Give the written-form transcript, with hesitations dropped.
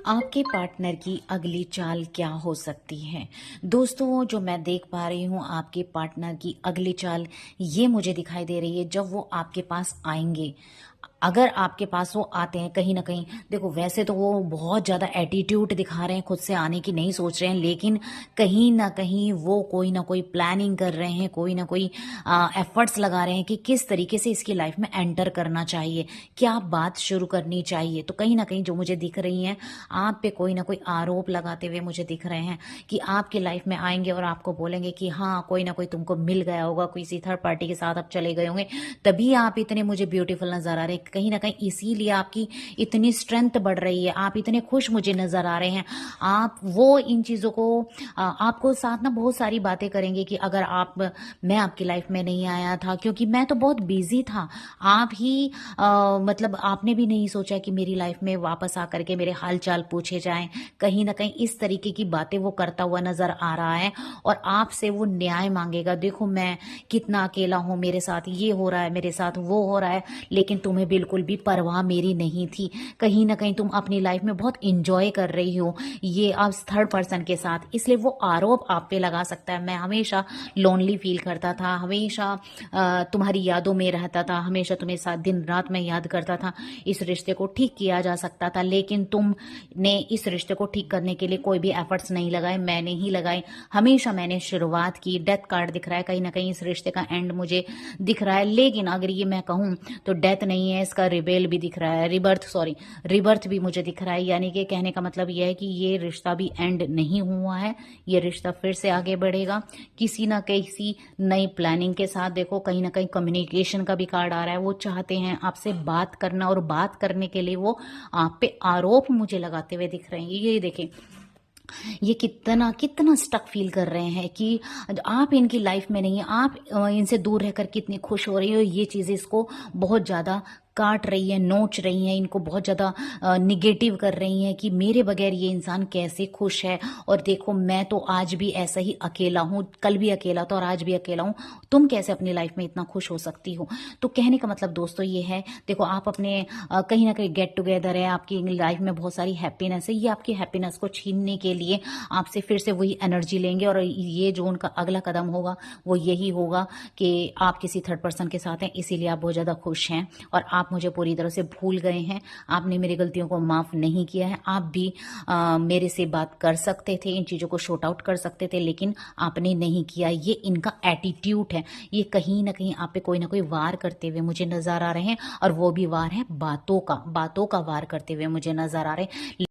आपके पार्टनर की अगली चाल क्या हो सकती है? दोस्तों, जो मैं देख पा रही हूँ आपके पार्टनर की अगली चाल ये मुझे दिखाई दे रही है जब वो आपके पास आएँगे। अगर आपके पास वो आते हैं कहीं न कहीं देखो वैसे तो वो बहुत ज़्यादा एटीट्यूड दिखा रहे हैं, खुद से आने की नहीं सोच रहे हैं, लेकिन कहीं न कहीं वो कोई न कोई प्लानिंग कर रहे हैं, कोई न कोई एफर्ट्स लगा रहे हैं कि किस तरीके से इसकी लाइफ़ में एंटर करना चाहिए, क्या बात शुरू करनी चाहिए। तो कहीं न कहीं जो मुझे दिख रही हैं आप पे कोई ना कोई आरोप लगाते हुए मुझे दिख रहे हैं कि आपकी लाइफ में आएँगे और आपको बोलेंगे कि हाँ, कोई ना कोई तुमको मिल गया होगा, किसी थर्ड पार्टी के साथ आप चले गए होंगे, तभी आप इतने मुझे ब्यूटीफुल नज़र आ रहे हैं। कहीं न कहीं इसीलिए आपकी इतनी स्ट्रेंथ बढ़ रही है, आप इतने खुश मुझे नज़र आ रहे हैं। आप वो इन चीज़ों को आपको साथ ना बहुत सारी बातें करेंगे कि अगर आप मैं आपकी लाइफ में नहीं आया था क्योंकि मैं तो बहुत बिज़ी था। आप ही मतलब आपने भी नहीं सोचा कि मेरी लाइफ में वापस आकर के मेरे हाल-चाल पूछे जाएँ। कहीं न कहीं इस तरीके की बातें वो करता हुआ नज़र आ रहा है और आपसे वो न्याय माँगेगा। देखो मैं कितना अकेला हूँ, मेरे साथ ये हो रहा है, मेरे साथ वो हो रहा है, लेकिन तुम्हें बिल्कुल भी परवाह मेरी नहीं थी। कहीं न कहीं तुम अपनी लाइफ में बहुत एन्जॉय कर रही हो, ये अब थर्ड पर्सन के साथ, इसलिए वो आरोप आप पे लगा सकता है। मैं हमेशा लोनली फ़ील करता था, हमेशा तुम्हारी यादों में रहता था, हमेशा तुम्हें साथ दिन-रात मैं याद करता था। इस रिश्ते को ठीक किया जा सकता था, लेकिन तुमने इस रिश्ते को ठीक करने के लिए कोई भी एफर्ट्स नहीं लगाए, मैंने ही लगाए। हमेशा मैंने शुरुआत की, डेथ कार्ड दिख रहा है, कहीं न कहीं इस रिश्ते का एंड मुझे दिख रहा है। लेकिन अगर ये मैं कहूँ तो डेथ नहीं है, इसका रिबेल भी दिख रहा है, रिबर्थ भी मुझे दिख रहा है। यानी कि कहने का मतलब ये है कि ये रिश्ता भी एंड नहीं हुआ है, ये रिश्ता फिर से आगे बढ़ेगा किसी न किसी नई प्लानिंग के साथ। देखो कहीं न कहीं कम्युनिकेशन का भी कार्ड आ रहा है, वो चाहते हैं आपसे बात करना और बात करने के लिए वो आप पे आरोप मुझे लगाते हुए दिख रहे हैं। ये देखें, ये कितना कितना स्टक फील कर रहे हैं कि आप इनकी लाइफ में नहीं है, आप इनसे दूर रहकर कितनी खुश हो रही हो। ये चीज़ें इसको बहुत ज़्यादा काट रही है, नोच रही हैं, इनको बहुत ज़्यादा निगेटिव कर रही हैं कि मेरे बगैर ये इंसान कैसे खुश है। और देखो मैं तो आज भी ऐसा ही अकेला हूँ, कल भी अकेला था और आज भी अकेला हूँ, तुम कैसे अपनी लाइफ में इतना खुश हो सकती हो। तो कहने का मतलब दोस्तों ये है, देखो आप अपने कहीं ना कहीं गेट टुगेदर है, आपकी लाइफ में बहुत सारी हैप्पीनेस है, ये आपकी हैप्पीनेस को छीनने के लिए आपसे फिर से वही एनर्जी लेंगे। और ये जो उनका अगला कदम होगा वो यही होगा कि आप किसी थर्ड पर्सन के साथ हैं, इसीलिए आप बहुत ज़्यादा खुश हैं और आप मुझे पूरी तरह से भूल गए हैं। आपने मेरी गलतियों को माफ़ नहीं किया है। आप भी मेरे से बात कर सकते थे, इन चीज़ों को शॉर्ट आउट कर सकते थे, लेकिन आपने नहीं किया। ये इनका एटीट्यूड है, ये कहीं ना कहीं आप पे कोई ना कोई वार करते हुए मुझे नज़र आ रहे हैं और वो भी वार है बातों का वार करते हुए मुझे नज़र आ रहे हैं।